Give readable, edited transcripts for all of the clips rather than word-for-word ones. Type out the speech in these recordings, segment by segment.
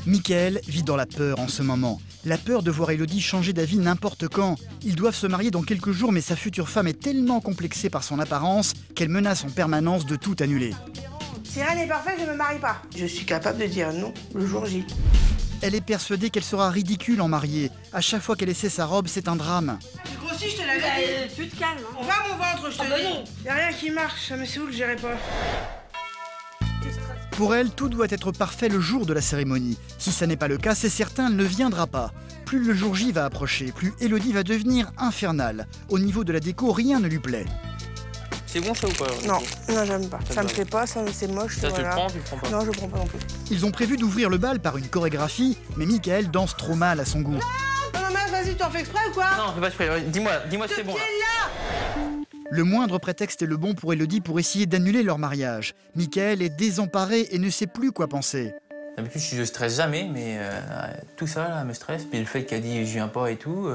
Michael vit dans la peur en ce moment. La peur de voir Élodie changer d'avis n'importe quand. Ils doivent se marier dans quelques jours, mais sa future femme est tellement complexée par son apparence qu'elle menace en permanence de tout annuler. Si rien n'est parfait, je ne me marie pas. Je suis capable de dire non le jour J. Elle est persuadée qu'elle sera ridicule en mariée. À chaque fois qu'elle essaie sa robe, c'est un drame. Tu grossis, je te l'avais dit. Tu te calmes. On va mon ventre, je te dis. Y'a rien qui marche, ça me saoule, j'irai pas. Pour elle, tout doit être parfait le jour de la cérémonie. Si ça n'est pas le cas, c'est certain, elle ne viendra pas. Plus le jour J va approcher, plus Élodie va devenir infernale. Au niveau de la déco, rien ne lui plaît. C'est bon ça ou pas? Non, non, j'aime pas. Ça me plaît pas, c'est moche. Ça, voilà. tu le prends, tu le prends pas? Non, je le prends pas non plus. Ils ont prévu d'ouvrir le bal par une chorégraphie, mais Michael danse trop mal à son goût. Non, mais vas-y, tu en fais exprès ou quoi? Non, fais pas exprès. Dis-moi si c'est bon. Là. Le moindre prétexte est le bon pour Élodie pour essayer d'annuler leur mariage. Michael est désemparé et ne sait plus quoi penser. D'habitude, je stresse jamais, mais tout ça là me stresse. Puis le fait qu'elle dit je viens pas et tout,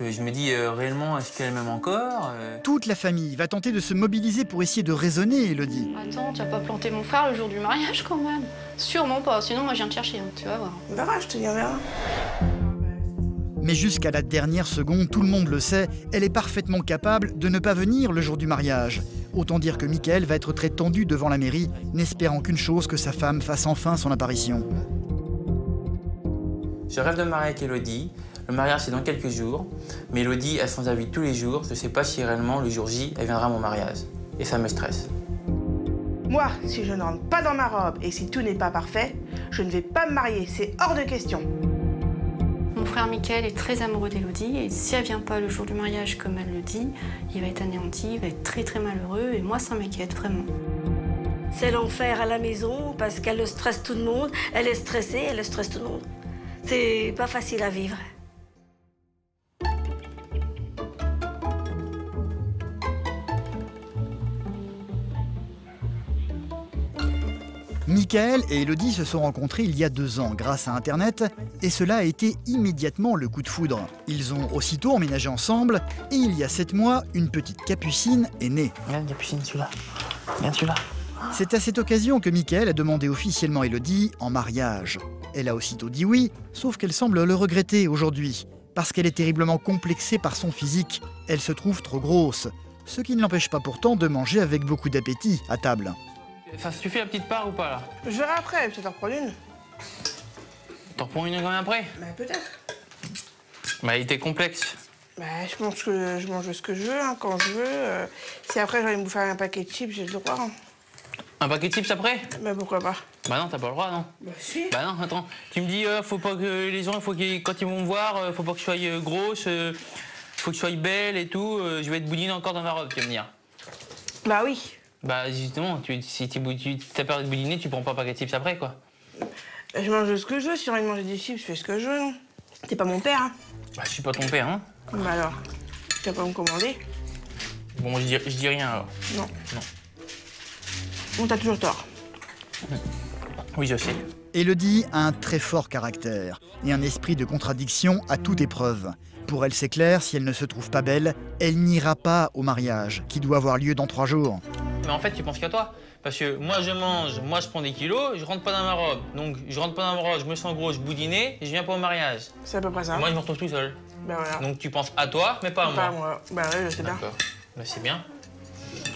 je me dis réellement est-ce qu'elle m'aime encore? Toute la famille va tenter de se mobiliser pour essayer de raisonner Élodie. Attends, tu vas pas planter mon frère le jour du mariage quand même? Sûrement pas, sinon moi je viens te chercher, tu vas voir. On verra, je te dis, on verra. Mais jusqu'à la dernière seconde, tout le monde le sait, elle est parfaitement capable de ne pas venir le jour du mariage. Autant dire que Michael va être très tendu devant la mairie, n'espérant qu'une chose, que sa femme fasse enfin son apparition. Je rêve de me marier avec Élodie. Le mariage c'est dans quelques jours, mais Élodie elle change d'avis tous les jours. Je sais pas si réellement le jour J elle viendra à mon mariage. Et ça me stresse. Moi, si je ne rentre pas dans ma robe et si tout n'est pas parfait, je ne vais pas me marier, c'est hors de question. Mon frère Michael est très amoureux d'Élodie et si elle vient pas le jour du mariage comme elle le dit, il va être anéanti, il va être très très malheureux et moi ça m'inquiète vraiment. C'est l'enfer à la maison parce qu'elle stresse tout le monde, elle est stressée, elle stresse tout le monde. C'est pas facile à vivre. Michael et Élodie se sont rencontrés il y a 2 ans grâce à Internet et cela a été immédiatement le coup de foudre. Ils ont aussitôt emménagé ensemble et il y a 7 mois, une petite Capucine est née. Regarde Capucine, celui-là. Regarde celui-là. C'est à cette occasion que Michael a demandé officiellement Élodie en mariage. Elle a aussitôt dit oui, sauf qu'elle semble le regretter aujourd'hui. Parce qu'elle est terriblement complexée par son physique, elle se trouve trop grosse. Ce qui ne l'empêche pas pourtant de manger avec beaucoup d'appétit à table. Ça suffit la petite part ou pas là? Je verrai après, peut-être en reprendre une. T'en reprends une quand même après? Bah peut-être. Bah il était complexe. Bah je mange ce que je veux, hein, quand je veux. Si après j'ai envie de me bouffer un paquet de chips, j'ai le droit. Hein. Un paquet de chips après? Bah pourquoi pas? Bah non, t'as pas le droit, non? Bah si. Bah non, attends. Tu me dis, faut pas que les gens, quand ils vont me voir, faut pas que je sois grosse, faut que je sois belle et tout. Je vais être boudiner encore dans ma robe, tu vas me dire. Bah oui. Bah justement, si t'as peur de boudiner, tu prends pas un paquet de chips après, quoi. Bah, je mange ce que je veux. Si j'ai envie de manger des chips, je fais ce que je veux, non? T'es pas mon père, hein? Bah je suis pas ton père, hein? Bah alors, tu vas pas me commander? Bon, je dis rien alors. Non. Non. Bon, t'as toujours tort. Oui, je sais. Élodie a un très fort caractère et un esprit de contradiction à toute épreuve. Pour elle, c'est clair, si elle ne se trouve pas belle, elle n'ira pas au mariage, qui doit avoir lieu dans 3 jours. Mais en fait, tu penses qu'à toi. Parce que moi, je mange, moi, je prends des kilos, je rentre pas dans ma robe. Donc, je rentre pas dans ma robe, je me sens gros, je boudinais, et je viens pas au mariage. C'est à peu près ça. Et moi, je me retrouve tout seul. Bah voilà. Donc, tu penses à toi, mais pas à moi. Pas à moi. Bah ouais, je sais bien. D'accord. Bah, c'est bien.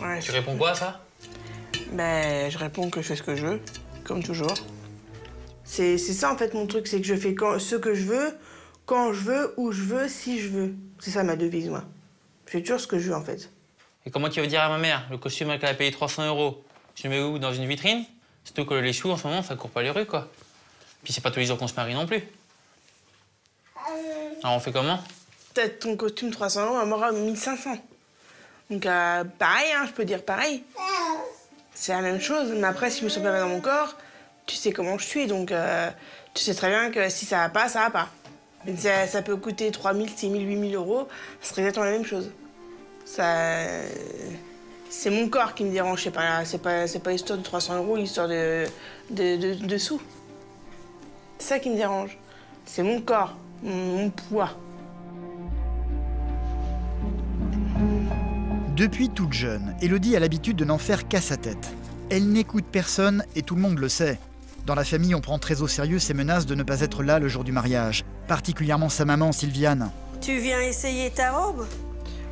Ouais, Tu réponds quoi à ça? Bah, je réponds que je fais ce que je veux, comme toujours. C'est ça, en fait, mon truc, c'est que je fais ce que je veux, quand je veux, où je veux, si je veux. C'est ça ma devise, moi. Je fais toujours ce que je veux, en fait. Et comment tu vas dire à ma mère, le costume qu'elle a payé 300 €, je le mets où? Dans une vitrine? Surtout que les choux, en ce moment, ça court pas les rues, quoi. Puis c'est pas tous les jours qu'on se marie non plus. Alors on fait comment? Peut-être ton costume 300 €, elle m'aura 1500. Donc pareil, hein, je peux dire pareil. C'est la même chose, mais après, si je me sens pas bien dans mon corps, tu sais comment je suis, donc tu sais très bien que si ça va pas, ça va pas. Mais ça peut coûter 3 000, 6 000, 8 000 €, ça serait exactement la même chose. C'est mon corps qui me dérange, c'est pas histoire de 300 €, histoire de sous. C'est ça qui me dérange. C'est mon corps, mon poids. Depuis toute jeune, Élodie a l'habitude de n'en faire qu'à sa tête. Elle n'écoute personne et tout le monde le sait. Dans la famille, on prend très au sérieux ces menaces de ne pas être là le jour du mariage. Particulièrement sa maman, Sylviane. Tu viens essayer ta robe?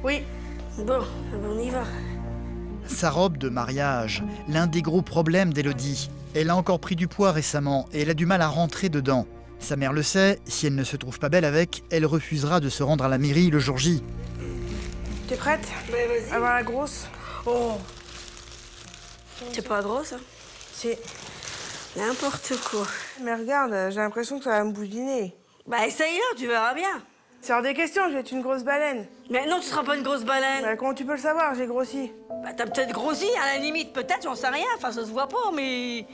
Oui. Bon, on y va. Sa robe de mariage, l'un des gros problèmes d'Élodie. Elle a encore pris du poids récemment et elle a du mal à rentrer dedans. Sa mère le sait, si elle ne se trouve pas belle avec, elle refusera de se rendre à la mairie le jour J. T'es prête? Mais vas-y. À voir la grosse? Oh. C'est pas grosse, hein? C'est... N'importe quoi. Mais regarde, j'ai l'impression que ça va me boudiner. Bah essaye-le, tu verras bien. C'est hors des questions, je vais être une grosse baleine. Mais non, tu seras pas une grosse baleine. Bah, comment tu peux le savoir? J'ai grossi. Bah t'as peut-être grossi, à la limite, peut-être, j'en sais rien. Enfin, ça se voit pas, mais...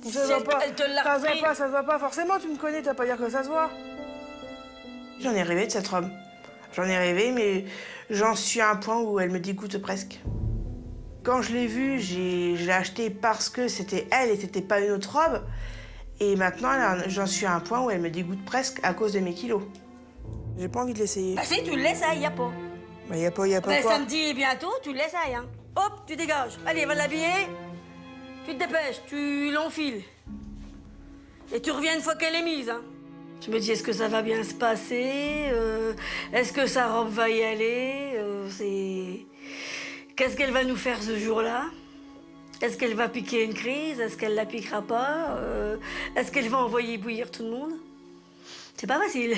Ça se voit pas. Elle te l'a Ça se repris. voit pas, ça se voit pas. Forcément, tu me connais, tu vas pas dire que ça se voit. J'en ai rêvé de cette robe. J'en ai rêvé, mais j'en suis à un point où elle me dégoûte presque. Quand je l'ai vue, je l'ai achetée parce que c'était elle et c'était pas une autre robe. Et maintenant, j'en suis à un point où elle me dégoûte presque à cause de mes kilos. J'ai pas envie de l'essayer. Bah si, tu le laisses, y a pas. Bah, y a pas Bah quoi. samedi bientôt, tu le laisses, hein. Hop, tu dégages. Allez, va l'habiller. Tu te dépêches, tu l'enfiles. Et tu reviens une fois qu'elle est mise, hein. Je me dis, est-ce que ça va bien se passer? Est-ce que sa robe va y aller? Qu'est-ce qu'elle va nous faire ce jour-là? Est-ce qu'elle va piquer une crise? Est-ce qu'elle la piquera pas? Est-ce qu'elle va envoyer bouillir tout le monde? C'est pas facile.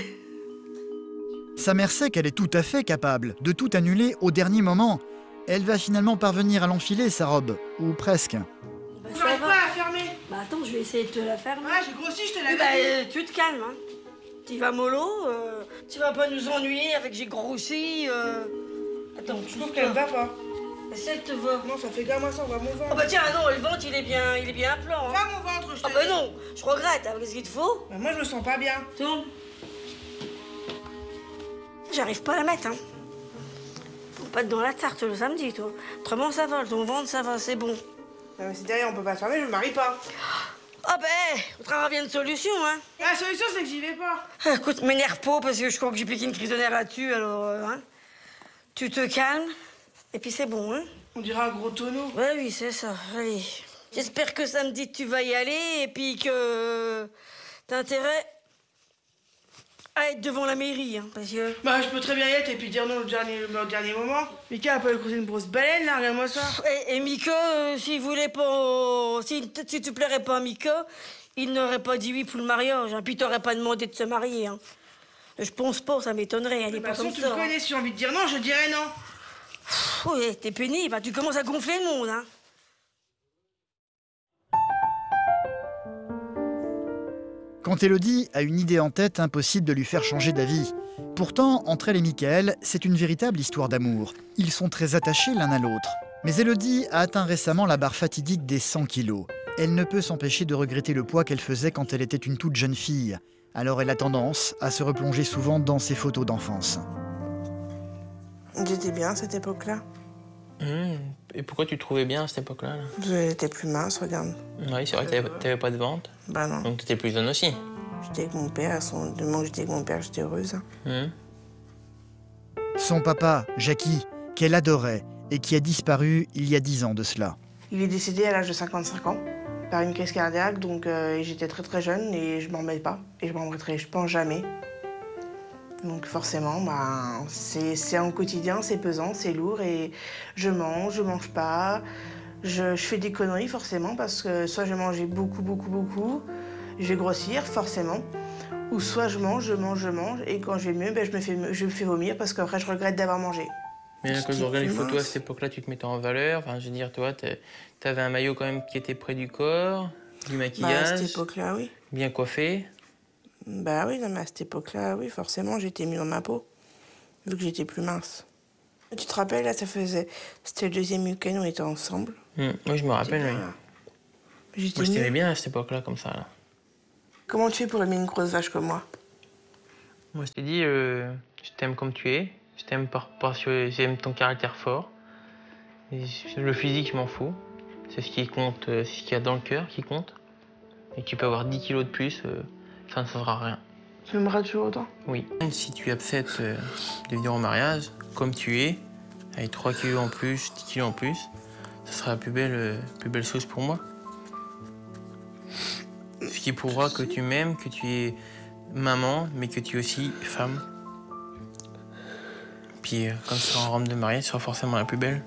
Sa mère sait qu'elle est tout à fait capable de tout annuler au dernier moment. Elle va finalement parvenir à l'enfiler, sa robe. Ou presque. Bah, ça J'arrive va. pas à la fermer. Bah attends, je vais essayer de te la faire. Ouais, j'ai grossi, je te l'avais Oui, bah, dit. tu te calmes, hein. Tu vas mollo, tu vas pas nous ennuyer avec j'ai grossi. Attends, Je trouve qu'elle me va pas. Mais si elle te va. Non, ça fait comme ça, on voit mon Oh ventre. bah tiens, non, le ventre il est bien à plan. Hein. Va mon ventre, je te Ah bah dis. non, je regrette, hein, qu'est-ce qu'il te faut? Bah, moi, je me sens pas bien. Tourne. J'arrive pas à la mettre, hein. Faut pas être dans la tarte le samedi, toi. Autrement, ça va, ton ventre, ça va, c'est bon. Non, mais c'est derrière, on peut pas se fermer, je me marie pas. Ah ben, on trouvera bien une solution, hein. La solution, c'est que j'y vais pas. Ah, écoute, m'énerve pas, parce que je crois que j'ai piqué une crise de nerfs là-dessus, alors, hein. Tu te calmes, et puis c'est bon, hein. On dirait un gros tonneau. Ouais, oui, c'est ça, allez. J'espère que samedi, tu vas y aller, et puis que t'as intérêt à être devant la mairie, hein, parce que... Bah, je peux très bien y être et puis dire non au dernier moment. Mika a pas croisé une grosse baleine, là, regarde-moi ça. Et Mika, s'il voulait pas... Si tu plairais pas à Mika, il n'aurait pas dit oui pour le mariage, hein, puis t'aurais pas demandé de se marier, hein. Je pense pas, ça m'étonnerait, elle est De toute pas façon, comme tu ça. me connais, si j'ai envie de dire non, je dirais non. Oui, t'es pénible, hein, tu commences à gonfler le monde, hein. Quand Élodie a une idée en tête, impossible de lui faire changer d'avis. Pourtant, entre elle et Mickaël, c'est une véritable histoire d'amour. Ils sont très attachés l'un à l'autre. Mais Élodie a atteint récemment la barre fatidique des 100 kilos. Elle ne peut s'empêcher de regretter le poids qu'elle faisait quand elle était une toute jeune fille. Alors elle a tendance à se replonger souvent dans ses photos d'enfance. J'étais bien à cette époque-là. Et pourquoi tu te trouvais bien à cette époque-là là? J'étais plus mince, regarde. Oui, c'est vrai que t'avais pas de ventre. Bah non. Donc t'étais plus jeune aussi. J'étais avec mon père, du moment que j'étais avec mon père, j'étais heureuse. Son papa, Jackie, qu'elle adorait et qui a disparu il y a 10 ans de cela. Il est décédé à l'âge de 55 ans par une crise cardiaque, donc j'étais très très jeune et je m'en remets pas. Et je m'en remettrai, je pense, jamais. Donc forcément, bah, c'est en quotidien, c'est pesant, c'est lourd et je mange pas. Je fais des conneries forcément parce que soit je vais manger beaucoup, je vais grossir forcément. Ou soit je mange et quand je vais mieux, ben, je me fais vomir parce qu'après je regrette d'avoir mangé. Mais là, quand je regarde les photos à mince. cette époque-là, tu te mettais en valeur. Enfin, je veux dire, toi, t'avais un maillot quand même qui était près du corps, du Bah, à maquillage, cette époque-là, oui. bien coiffé. Bah oui, non, mais à cette époque-là, oui, forcément, j'étais mieux dans ma peau, vu que j'étais plus mince. Tu te rappelles, là, c'était le deuxième week-end où on était ensemble. Oui, je me rappelle, oui. J'étais Moi, je t'aimais mieux. bien à cette époque-là, comme ça. Là. Comment tu fais pour aimer une grosse vache comme moi? Moi, je t'ai dit, je t'aime comme tu es. Je t'aime parce que j'aime ton caractère fort. Et le physique, je m'en fous. C'est ce qui compte, c'est ce qu'il y a dans le cœur qui compte. Et tu peux avoir 10 kilos de plus, ça ne changera rien. Tu m'aimeras toujours autant? Oui. Si tu acceptes de venir au mariage, comme tu es, avec 3 kilos en plus, 10 kilos en plus, ça sera la plus belle chose pour moi. Ce qui prouvera que tu m'aimes, que tu es maman, mais que tu es aussi femme. Puis quand tu seras en robe de mariée, tu seras forcément la plus belle.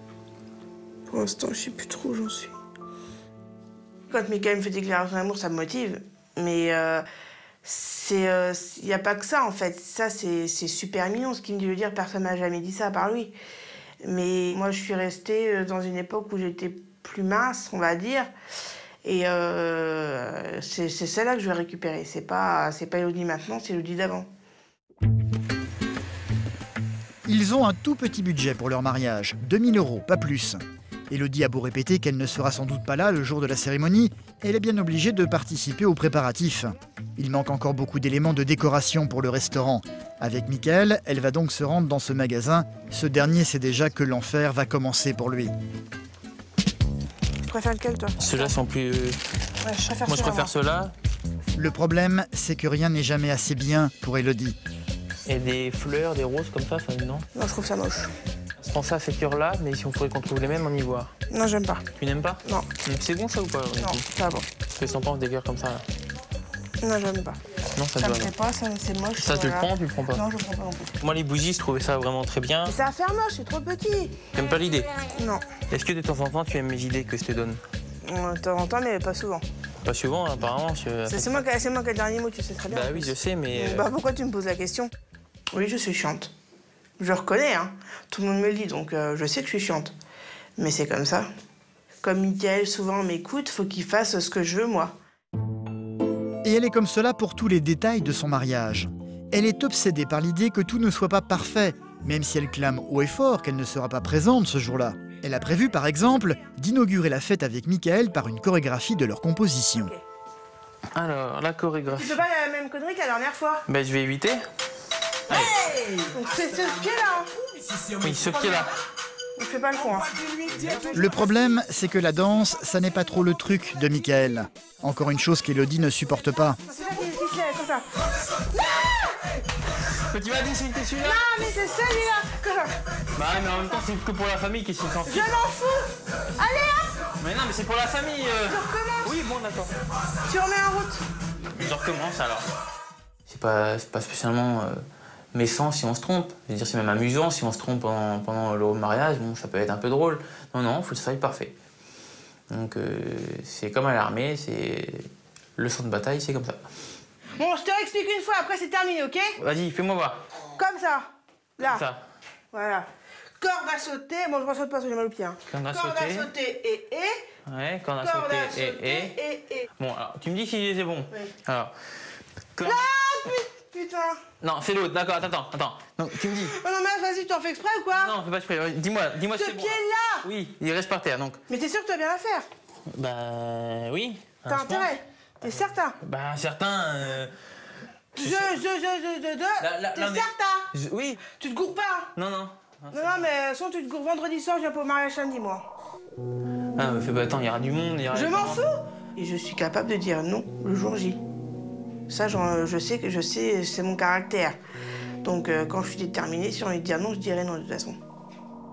Pour l'instant, je sais plus trop où j'en suis. Quand Mickaël me fait des déclarations d'amour, ça me motive. Mais il n'y a pas que ça, en fait. Ça, c'est super mignon, ce qu'il me dit de dire. Personne m'a jamais dit ça, à part lui. Mais moi, je suis restée dans une époque où j'étais plus mince, on va dire. Et c'est celle-là que je vais récupérer. C'est pas Elodie maintenant, c'est Elodie d'avant. Ils ont un tout petit budget pour leur mariage, 2000 €, pas plus. Elodie a beau répéter qu'elle ne sera sans doute pas là le jour de la cérémonie, elle est bien obligée de participer aux préparatifs. Il manque encore beaucoup d'éléments de décoration pour le restaurant. Avec Mickaël, elle va donc se rendre dans ce magasin. Ce dernier sait déjà que l'enfer va commencer pour lui. Tu préfères lequel, toi? Ceux-là sont plus... Ouais, je préfère moi, je préfère ceux-là. Le problème, c'est que rien n'est jamais assez bien pour Elodie. Et des fleurs, des roses comme ça non? Non, je trouve ça moche. Je pense à ces cœurs-là, mais si on pourrait qu'on trouve les mêmes en ivoire. Non, j'aime pas. Tu n'aimes pas? Non. C'est bon ça ou pas? Non, ça va. Qu'est-ce que t'en penses des cœurs comme ça là? Non, j'aime pas. Non, ça Ça te me va. plaît pas, c'est moche. Ça, tu le prends ou tu le prends pas? Non, je le prends pas non plus. Moi, les bougies, je trouvais ça vraiment très bien. Mais ça va faire moche, c'est trop petit. T'aimes pas l'idée? Non. Est-ce que de temps en temps, tu aimes mes idées que je te donne? De temps en temps, mais pas souvent. Pas souvent, apparemment. C'est moi qui ai le dernier mot, tu sais très bien. Bah oui, je sais, mais... Bah pourquoi tu me poses la question? Oui, je suis chiante. Je reconnais, hein. Tout le monde me le dit, donc je sais que je suis chiante. Mais c'est comme ça. Comme Mickaël souvent m'écoute, faut qu'il fasse ce que je veux, moi. Et elle est comme cela pour tous les détails de son mariage. Elle est obsédée par l'idée que tout ne soit pas parfait, même si elle clame haut et fort qu'elle ne sera pas présente ce jour-là. Elle a prévu, par exemple, d'inaugurer la fête avec Mickaël par une chorégraphie de leur composition. Okay. Alors, la Tu chorégraphie... fais pas la même connerie que la dernière fois? Ben, je vais éviter. Hey, donc c'est ce pied-là, hein. Oui, ce pied-là. On fait pas le con, hein. Le problème, c'est que la danse, ça n'est pas trop le truc de Mickaël. Encore une chose qu'Elodie ne supporte pas. C'est là qui se lève, comme ça. Mais tu m'as dit que c'était celui-là? Non, mais c'est celui-là, comme ça. Bah mais en même temps, c'est que pour la famille qui s'en fout. Je m'en fous. Allez, hop. Mais non, mais c'est pour la famille. Je recommence. Oui, bon, d'accord. Tu remets en route. Je recommence alors. C'est pas spécialement méchant si on se trompe. Je veux dire, c'est même amusant si on se trompe pendant le mariage. Bon, ça peut être un peu drôle. Non, faut que ça soit parfait. Donc, c'est comme à l'armée, c'est le champ de bataille, c'est comme ça. Bon, je te réexplique une fois, après c'est terminé, ok? Vas-y, fais-moi voir. Comme ça. Là. Comme ça. Voilà. Corde à sauter. Bon, je ne saute pas, parce que j'ai mal au pied. Hein. Corde à Corde sauter. à sauter et. Ouais, corde à Corde sauter à sauter et. Bon, alors, tu me dis si c'est bon. Oui. Alors. Corde... Ah, putain. Non, c'est l'autre, d'accord, attends. Donc, tu me dis. Oh non, mais vas-y, tu en fais exprès ou quoi? Non, fais pas exprès. Dis-moi si Ce c'est bon. pied-là. Oui, il reste par terre, donc. Mais t'es sûr que tu vas bien la faire? Bah, oui. T'as intérêt? T'es certain? Bah, certains. T'es Là, mais- certain? Oui. Tu te gourres pas? Hein? Non. Non, mais sinon tu te gourres vendredi soir, je viens pour le mariage samedi, moi. Ah, mais fais pas, attends, il y aura du monde. Je m'en fous! Et je suis capable de dire non le jour J. Ça, je sais, c'est mon caractère. Donc, quand je suis déterminée, si j'ai envie de dire non, je dirai non de toute façon.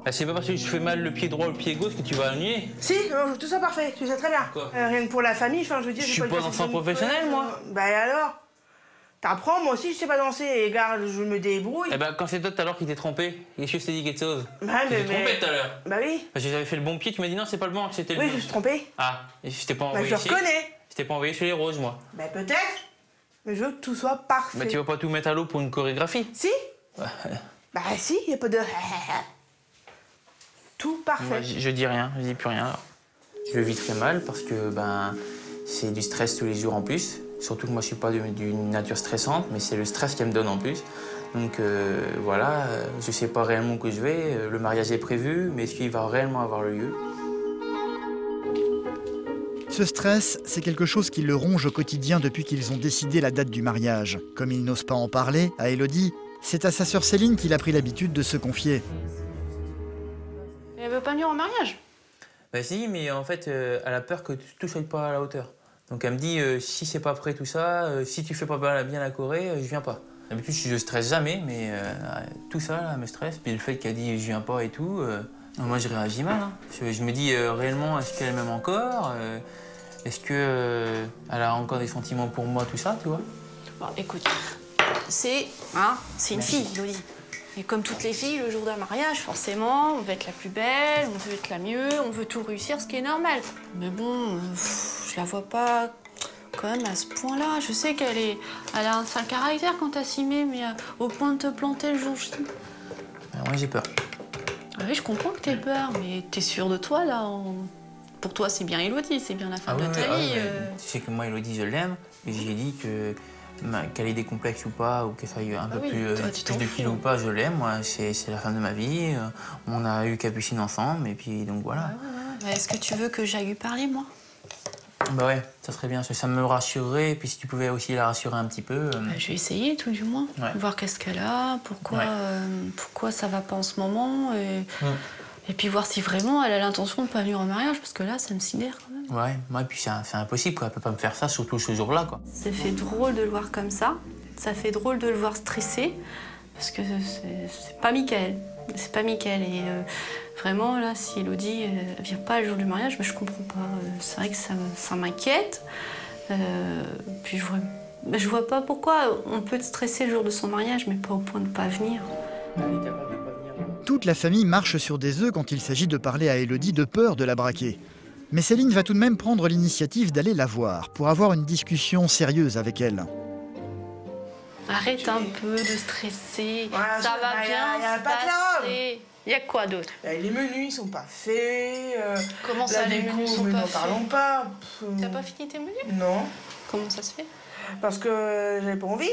Ah, c'est pas parce que je fais mal le pied droit ou le pied gauche que tu vas annuler. Si, tout ça parfait, tu sais très bien. Quoi? Rien que pour la famille, enfin, je veux dire... Je suis pas danseur professionnel, moi. Bah et alors? T'apprends, moi aussi je sais pas danser, et regarde, je me débrouille. Eh ben, quand c'est toi tout à l'heure qui t'es trompé, est-ce que je t'ai dit quelque chose? Bah, Tu t'es trompé tout à l'heure. Bah oui. Parce que j'avais fait le bon pied, tu m'as dit non, c'est pas le bon, que c'était le Oui, bon. je me suis trompée. Ah, et je t'ai pas Bah envoyé je chez... reconnais. Je t'ai pas envoyé chez les roses, moi. Bah peut-être, mais je veux que tout soit parfait. Bah tu vas pas tout mettre à l'eau pour une chorégraphie. Si? Bah si, y a pas de... Tout parfait. Moi, je dis rien, je dis plus rien. Alors. Je le vis très mal parce que ben, c'est du stress tous les jours en plus. Surtout que moi je suis pas d'une nature stressante, mais c'est le stress qui me donne en plus. Donc voilà, je sais pas réellement où que je vais. Le mariage est prévu, mais est-ce qu'il va réellement avoir le lieu? Ce stress, c'est quelque chose qui le ronge au quotidien depuis qu'ils ont décidé la date du mariage. Comme il n'ose pas en parler à Elodie, c'est à sa sœur Céline qu'il a pris l'habitude de se confier. Elle veut pas venir au mariage. Bah si, mais en fait, elle a peur que tout soit pas à la hauteur. Donc elle me dit, si c'est pas prêt tout ça, si tu fais pas bien la Corée, je viens pas. D'habitude, je stresse jamais, mais tout ça là, me stresse. Puis le fait qu'elle dit, je viens pas et tout, moi je réagis mal. Hein. Je me dis, réellement, est-ce qu'elle m'aime encore? Est-ce que elle a encore des sentiments pour moi, tout ça, tu vois? Bon, écoute, c'est une fille, Elodie. Et comme toutes les filles, le jour d'un mariage, forcément, on veut être la plus belle, on veut être la mieux, on veut tout réussir, ce qui est normal. Mais bon, je la vois pas quand même à ce point-là. Je sais elle a un sale caractère quand t'as s'y met, mais au point de te planter le jour J. Moi, j'ai peur. Ah oui, je comprends que t'aies peur, mais t'es sûre de toi, là Pour toi, c'est bien Elodie, c'est bien la femme de ta vie. Tu sais que moi, Elodie, je l'aime, et j'ai dit que qu'elle ait des complexes ou pas, ou qu'elle soit un peu plus de kilos ou pas, je l'aime. Moi, c'est la femme de ma vie. On a eu Capucine ensemble, et puis donc voilà. Ouais. Est-ce que tu veux que j'aille lui parler, moi? Bah ouais, ça serait bien, ça me rassurerait, et puis si tu pouvais aussi la rassurer un petit peu. Je vais essayer, tout du moins, voir qu'est-ce qu'elle a, pourquoi ça va pas en ce moment, et puis voir si vraiment elle a l'intention de pas venir au mariage, parce que là, ça me sidère quand même. Ouais, et puis c'est impossible, quoi. Elle peut pas me faire ça, surtout ce jour-là, quoi. Ça fait drôle de le voir comme ça, ça fait drôle de le voir stressé, parce que c'est pas Mickaël. C'est pas Mickaël, et vraiment, là, si Elodie vient pas le jour du mariage, mais je comprends pas. C'est vrai que ça m'inquiète. Puis je vois pas pourquoi on peut être stressé le jour de son mariage, mais pas au point de pas venir. Toute la famille marche sur des œufs quand il s'agit de parler à Elodie de peur de la braquer. Mais Céline va tout de même prendre l'initiative d'aller la voir pour avoir une discussion sérieuse avec elle. Arrête un peu de stresser, ça va bien se passer. Il y a quoi d'autre? Les menus, ils sont pas faits. Comment ça, les menus sont pas faits? N'en parlons pas. T'as pas fini tes menus? Non. Comment ça se fait? Parce que j'avais pas envie.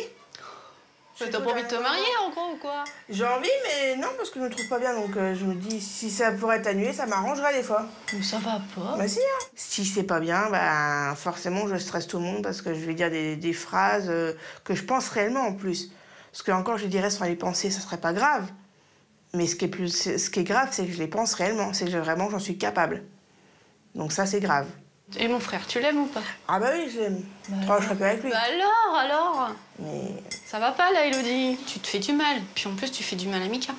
T'as pas envie de te marier, en gros, ou quoi? J'ai envie, mais non, parce que je me trouve pas bien. Donc je me dis, si ça pourrait être annulé, ça m'arrangerait des fois. Mais ça va pas. Bah si, hein. Si c'est pas bien, bah forcément, je stresse tout le monde parce que je vais dire des phrases que je pense réellement en plus. Parce que encore, je dirais sans les penser, ça serait pas grave. Mais ce qui est grave, c'est que je les pense réellement. C'est que vraiment, j'en suis capable. Donc ça, c'est grave. Et mon frère, tu l'aimes ou pas? Ah bah oui, je l'aime. Je serais pas avec lui. Bah alors Mais... Ça va pas, là, Elodie. Tu te fais du mal. Puis en plus, tu fais du mal à Mika.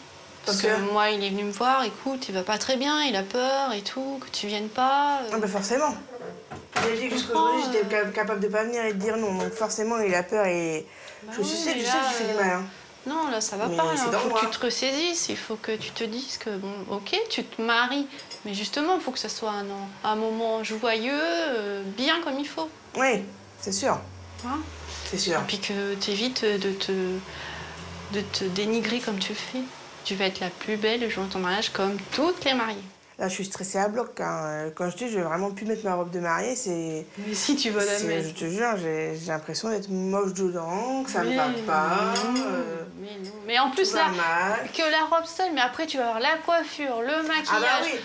Parce que moi, il est venu me voir, écoute, il va pas très bien, il a peur et tout, que tu viennes pas. Ah bah forcément. J'ai dit que jusqu'aujourd'hui, j'étais capable de pas venir et de dire non. Donc forcément, il a peur et... je sais que j'ai fait du mal. Hein. Non, là, ça va pas. Il faut que tu te ressaisisses, il faut que tu te dises que, bon, ok, tu te maries, mais justement, il faut que ce soit un moment joyeux, bien comme il faut. Oui, c'est sûr. Hein? C'est sûr. Et puis que tu évites de te dénigrer comme tu le fais. Tu vas être la plus belle le jour de ton mariage, comme toutes les mariées. Là, je suis stressée à bloc. Hein. Quand je dis je vais vraiment plus mettre ma robe de mariée, c'est... Mais si tu vas la mettre. Je te jure, j'ai l'impression d'être moche dedans, que ça ne va pas. Mais non. Mais en plus, là, que la robe seule, mais après, tu vas avoir la coiffure, le maquillage. Ah bah oui.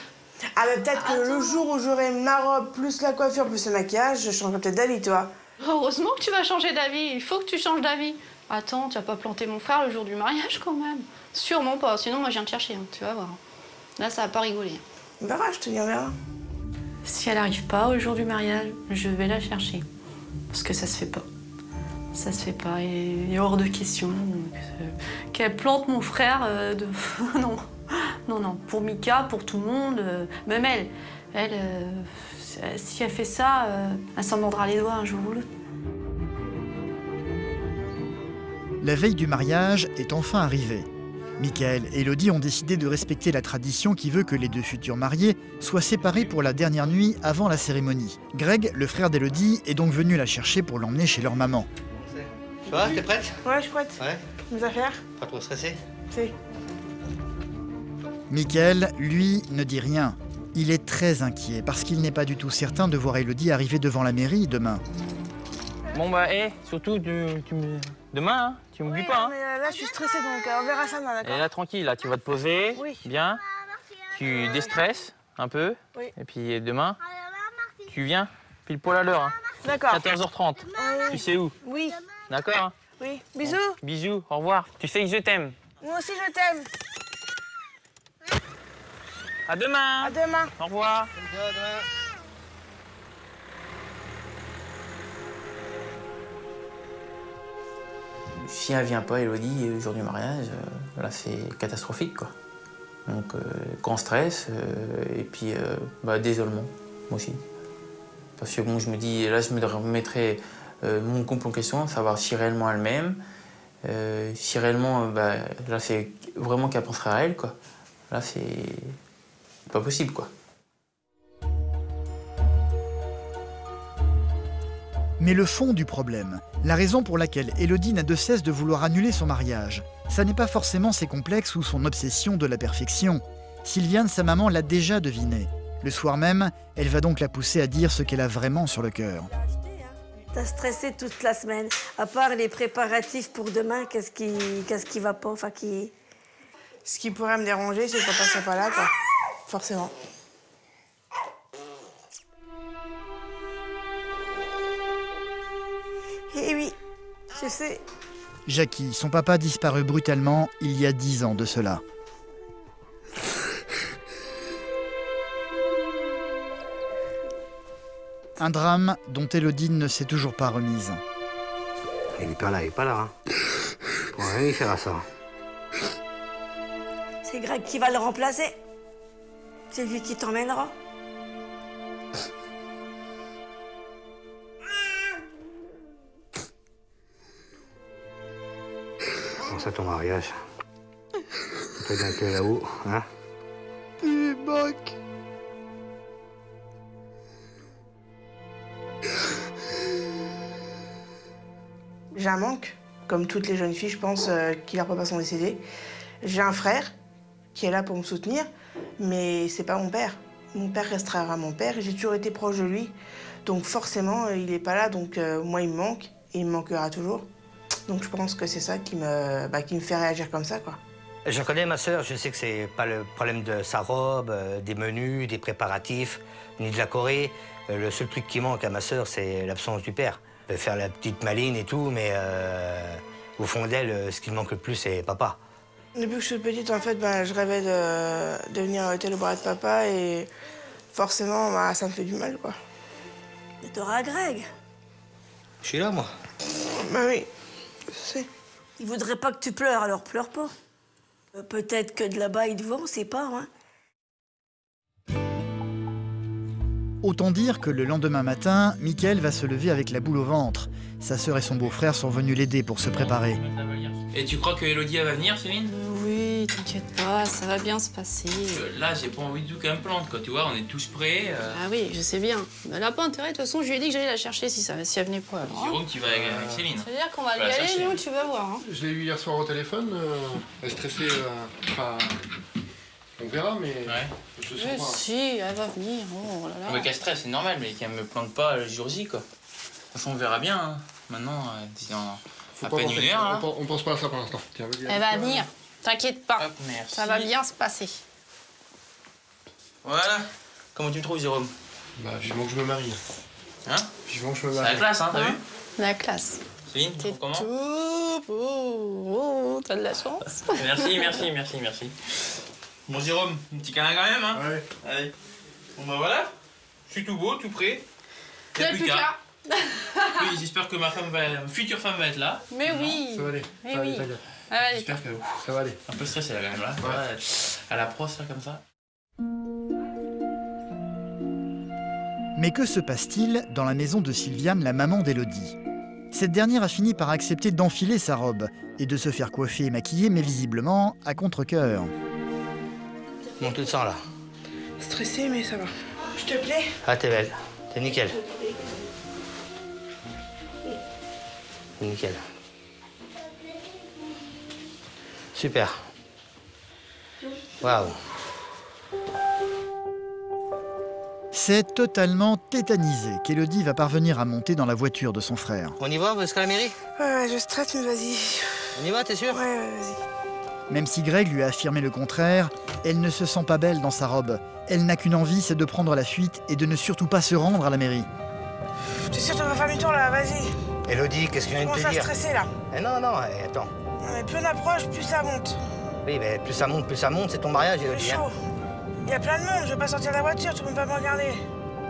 Ah bah peut-être que le jour où j'aurai ma robe, plus la coiffure, plus le maquillage, je changerai peut-être d'avis, toi. Heureusement que tu vas changer d'avis. Il faut que tu changes d'avis. Attends, tu vas pas planter mon frère le jour du mariage, quand même. Sûrement pas. Sinon, moi, je viens te chercher, hein. Tu vas voir. Là, ça va pas rigoler. On verra, je te dis, on verra. Si elle arrive pas au jour du mariage, je vais la chercher. Parce que ça se fait pas. Ça se fait pas. Et hors de question qu'elle plante mon frère de... Non. Non, non. Pour Mika, pour tout le monde, même elle, si elle fait ça, elle s'en mordra les doigts un jour ou l'autre. La veille du mariage est enfin arrivée. Mickaël et Elodie ont décidé de respecter la tradition qui veut que les deux futurs mariés soient séparés pour la dernière nuit avant la cérémonie. Greg, le frère d'Elodie, est donc venu la chercher pour l'emmener chez leur maman. Ça va, t'es prête? Ouais, je suis prête. Ouais. Mes affaires? Pas trop stressé? Si. Mickaël, lui, ne dit rien. Il est très inquiet parce qu'il n'est pas du tout certain de voir Elodie arriver devant la mairie demain. Bon bah, surtout, demain, hein, tu m'oublies pas. Hein. Mais là, je suis stressée, donc on verra ça demain, d'accord? Et là, tranquille, là, tu vas te poser, bien, tu déstresses un peu, et puis demain, tu viens, pile poil à l'heure. Hein. D'accord. 14h30, tu sais où? Oui. D'accord? Hein. Oui. Bisous. Bon, bisous, au revoir. Tu sais que je t'aime. Moi aussi, je t'aime. À demain. À demain. Au revoir. Si elle vient pas, Elodie, le jour du mariage, là, c'est catastrophique, quoi. Donc, grand stress, et puis, désolement, moi aussi. Parce que bon, je me dis, là, je me remettrai mon couple en question, savoir si réellement elle m'aime. Si réellement, là, c'est vraiment qu'elle pensera à elle, quoi. Là, c'est pas possible, quoi. Mais le fond du problème, la raison pour laquelle Élodie n'a de cesse de vouloir annuler son mariage, ça n'est pas forcément ses complexes ou son obsession de la perfection. Sylviane, sa maman, l'a déjà deviné. Le soir même, elle va donc la pousser à dire ce qu'elle a vraiment sur le cœur. T'as stressé toute la semaine. À part les préparatifs pour demain, qu'est-ce qui va pas, enfin qui... Ce qui pourrait me déranger, c'est que papa soit pas là, quoi. Forcément. Eh oui, je sais. Jackie, son papa disparut brutalement il y a 10 ans de cela. Un drame dont Élodie ne s'est toujours pas remise. Il est pas là, il est pas là. Hein. Je pourrais rien y faire à ça. C'est Greg qui va le remplacer. C'est lui qui t'emmènera. Comment ça, ton mariage? Tu fais bien que là-haut, hein? Il manque. J'ai un manque, comme toutes les jeunes filles, je pense, qui leurs papas sont décédés. J'ai un frère qui est là pour me soutenir, mais c'est pas mon père. Mon père restera mon père et j'ai toujours été proche de lui. Donc forcément, il est pas là, donc moi, il me manque et il me manquera toujours. Donc je pense que c'est ça qui me fait réagir comme ça, quoi. Je connais ma sœur, je sais que c'est pas le problème de sa robe, des menus, des préparatifs, ni de la Corée. Le seul truc qui manque à ma sœur, c'est l'absence du père. Elle peut faire la petite maline et tout, mais au fond d'elle, ce qui me manque le plus, c'est papa. Depuis que je suis petite, en fait, je rêvais de venir à l'hôtel au bras de papa et forcément, ça me fait du mal, quoi. Mais t'auras Greg. Je suis là, moi. Bah oui, je sais. Il voudrait pas que tu pleures, alors pleure pas. Peut-être que de là-bas, il te voit, on sait pas, hein. Autant dire que le lendemain matin, Mickaël va se lever avec la boule au ventre. Sa sœur et son beau-frère sont venus l'aider pour se préparer. Et tu crois que Élodie elle va venir, Céline? Oui, t'inquiète pas, ça va bien se passer. Là, j'ai pas envie du tout qu'elle me plante, quoi. Tu vois, on est tous prêts. Ah oui, je sais bien. Mais elle a pas intérêt, de toute façon, je lui ai dit que j'allais la chercher si elle venait pas. Jérôme, tu vas avec Céline. Ça veut dire qu'on va y aller, nous, tu vas voir. Hein. Je l'ai eu hier soir au téléphone, elle est stressée, enfin, on verra, mais ouais. Je sens pas. Si, elle va venir, oh là là. Mais qu'elle stresse, c'est normal, mais qu'elle me plante pas le jour J, quoi. De toute façon, on verra bien, hein. Maintenant, d'ici à peine une heure, là. On pense pas à ça pour l'instant. Elle va venir, t'inquiète pas. Hop, merci. Ça va bien se passer. Voilà. Comment tu me trouves, Jérôme? Bah, vivement que je me marie. Hein? Vivement que je me C'est marie. la classe, hein, t'as vu? La classe. Céline, tu trouves comment? Tout beau, t'as de la chance. Merci. Bon, Jérôme, un petit câlin quand même, hein? Ouais. Allez. Bon, bah voilà. Je suis tout beau, tout prêt. Il n'y a plus qu'à. Oui, j'espère que ma future femme va être là. Mais oui. Ça va aller. Mais Ça va aller, oui. t'inquiète. J'espère que... Ça va aller. Un peu stressée, là, quand même, là. Ouais. À la prosse, là, comme ça. Mais que se passe-t-il dans la maison de Sylviane, la maman d'Élodie? Cette dernière a fini par accepter d'enfiler sa robe et de se faire coiffer et maquiller, mais visiblement à contre-cœur. Comment tu te sens, là? Stressée, mais ça va. Je te plais? Ah, t'es belle. T'es nickel. T'es nickel. Super. Waouh. C'est totalement tétanisé qu'Élodie va parvenir à monter dans la voiture de son frère. On y va jusqu'à la mairie? Ouais, je stresse, mais vas-y. On y va, t'es sûr? Ouais, vas-y. Même si Greg lui a affirmé le contraire, elle ne se sent pas belle dans sa robe. Elle n'a qu'une envie, c'est de prendre la fuite et de ne surtout pas se rendre à la mairie. Tu sais, tu vas faire demi-tour là, vas-y. Élodie, qu'est-ce que je viens de Commence te à dire? stresser là. Eh non, attends. Mais plus on approche, plus ça monte. Oui, mais plus ça monte, c'est ton mariage, C'est Élodie. Hein. chaud. Il y a plein de monde, je vais pas sortir de la voiture, tu peux pas me regarder.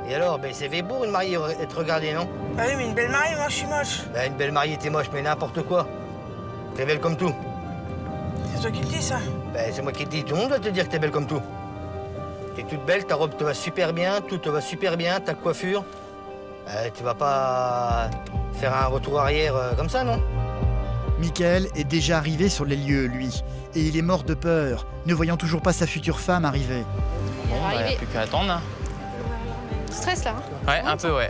Et alors, ben c'est fait beau une mariée être regardée, non? Bah oui, mais une belle mariée, moi je suis moche. Ben une belle mariée, t'es moche, mais n'importe quoi. T'es belle comme tout. C'est toi qui le dis ça. Ben c'est moi qui te dis, tout le monde doit te dire que t'es belle comme tout. T'es toute belle, ta robe te va super bien, tout te va super bien, ta coiffure. Tu vas pas faire un retour arrière comme ça, non? Michael est déjà arrivé sur les lieux, lui. Et il est mort de peur, ne voyant toujours pas sa future femme arriver. Bon, il n'y a plus qu'à attendre. Hein. Stress là. Ouais, un peu, ouais.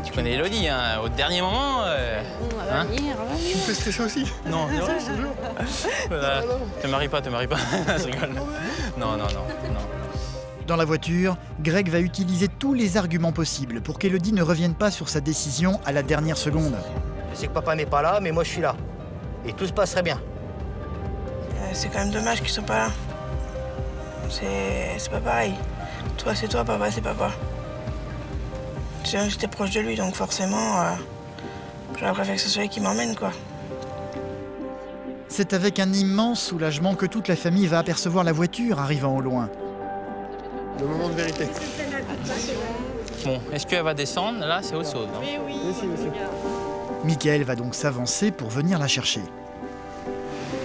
Tu connais Elodie, hein, au dernier moment. Hein Tu me fais stresser aussi? Non, non, je te jure. Voilà. Te marie pas. Je rigole. Non. Dans la voiture, Greg va utiliser tous les arguments possibles pour qu'Elodie ne revienne pas sur sa décision à la dernière seconde. Je sais que papa n'est pas là, mais moi je suis là. Et tout se passerait bien. C'est quand même dommage qu'ils soient pas là. C'est pas pareil. Toi, c'est toi, papa, c'est papa. J'étais proche de lui, donc forcément, j'aurais préféré que ce soit lui qui m'emmène, quoi. C'est avec un immense soulagement que toute la famille va apercevoir la voiture arrivant au loin. Le moment de vérité. Bon, est-ce qu'elle va descendre? Là, c'est autre chose. Oui. Michael va donc s'avancer pour venir la chercher.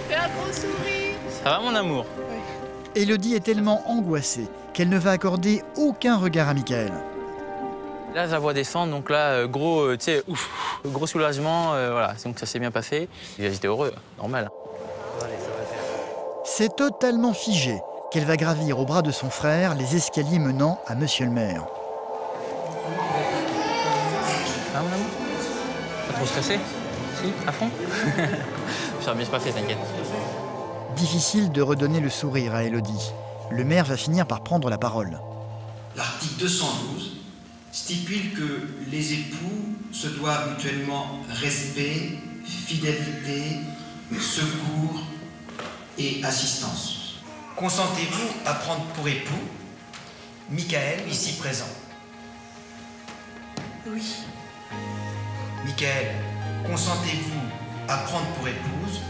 Fais un gros sourire. Ça va, mon amour? Elodie est tellement angoissée qu'elle ne va accorder aucun regard à Michael. Là, je la vois descendre, donc là, gros soulagement, voilà, donc ça s'est bien passé. J'étais heureux, normal. C'est totalement figé qu'elle va gravir au bras de son frère les escaliers menant à Monsieur le maire. Ah, mon amour? Pas trop stressé? Si, à fond? Ça va bien se passer, t'inquiète. Difficile de redonner le sourire à Elodie. Le maire va finir par prendre la parole. L'article 212 stipule que les époux se doivent mutuellement respect, fidélité, secours et assistance. Consentez-vous à prendre pour époux Michael, ici présent? Oui. Michael, consentez-vous à prendre pour épouse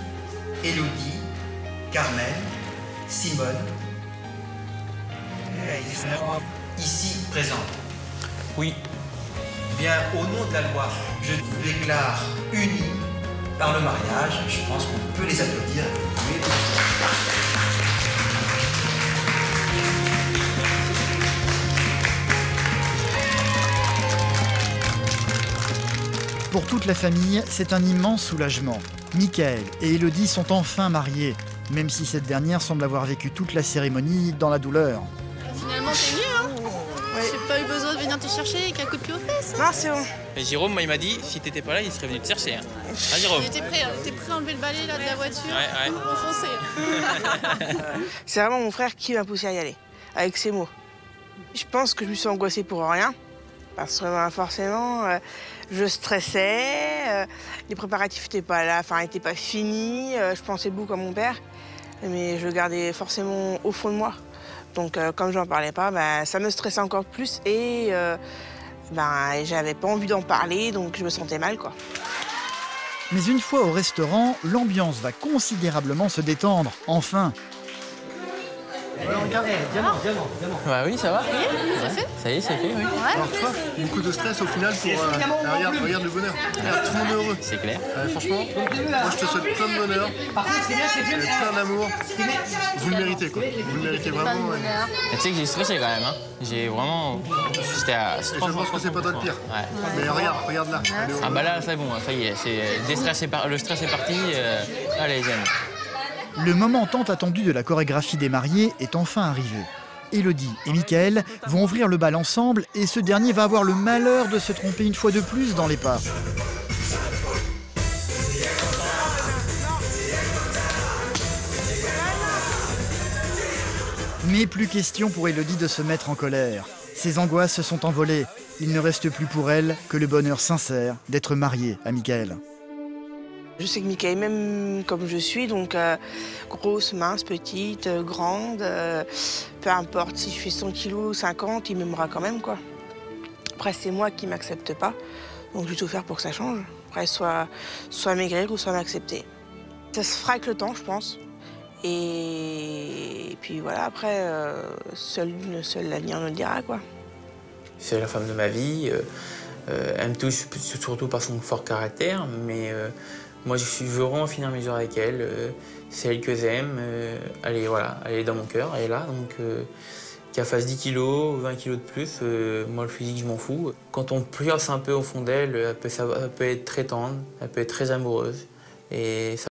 Élodie, Carmen, Simone, ici présente? Oui. Bien, au nom de la loi, je vous déclare unis par le mariage. Je pense qu'on peut les applaudir. Pour toute la famille, c'est un immense soulagement. Michael et Elodie sont enfin mariés, même si cette dernière semble avoir vécu toute la cérémonie dans la douleur. Finalement, t'es mieux, hein? J'ai pas eu besoin de venir te chercher avec un coup de pied aux fesses. Non, c'est bon. Et Jérôme, moi, il m'a dit, si t'étais pas là, il serait venu te chercher. Hein. Ah, Jérôme? T'es prêt à enlever le balai là, de la voiture? Ouais. Enfoncer. C'est vraiment mon frère qui m'a poussé à y aller, avec ses mots. Je pense que je me suis angoissée pour rien, parce que forcément, je stressais, les préparatifs n'étaient pas là, n'étaient pas finis, je pensais beaucoup à mon père, mais je le gardais forcément au fond de moi. Donc comme j'en parlais pas, ça me stressait encore plus et j'avais pas envie d'en parler, donc je me sentais mal, quoi. Mais une fois au restaurant, l'ambiance va considérablement se détendre, enfin. Diamant. Bah oui, ça va. Ça fait? Ça y est, c'est fait, oui. Alors toi, beaucoup de stress au final pour... regarde le bonheur. Regarde, tout le monde est heureux. C'est clair. Franchement, moi je te souhaite plein de bonheur, plein d'amour. Vous le méritez, quoi. Vous le méritez vraiment. Tu sais que j'ai stressé quand même, hein. J'ai vraiment... J'étais à... Et je pense que c'est pas toi le pire. Ouais. Mais regarde là. Ah bah là, c'est bon, ça y est. Le stress est parti. Allez, j'aime. Le moment tant attendu de la chorégraphie des mariés est enfin arrivé. Elodie et Michael vont ouvrir le bal ensemble et ce dernier va avoir le malheur de se tromper une fois de plus dans les pas. Mais plus question pour Elodie de se mettre en colère. Ses angoisses se sont envolées. Il ne reste plus pour elle que le bonheur sincère d'être mariée à Michael. Je sais que Michael, même comme je suis, donc grosse, mince, petite, grande, peu importe si je fais 100 kilos, 50, il m'aimera quand même, quoi. Après, c'est moi qui m'accepte pas, donc je vais tout faire pour que ça change. Après, soit maigrir ou soit m'accepter. Ça se fera avec le temps, je pense. Et puis voilà, après, seul l'avenir nous le dira, quoi. C'est la femme de ma vie. Elle me touche surtout par son fort caractère, mais moi je veux vraiment finir mes jours avec elle. C'est elle que j'aime. Elle est dans mon cœur, elle est là. Donc Qu'elle fasse 10 kilos ou 20 kilos de plus, moi le physique je m'en fous. Quand on pulse un peu au fond d'elle, elle peut être très tendre, elle peut être très amoureuse. Et ça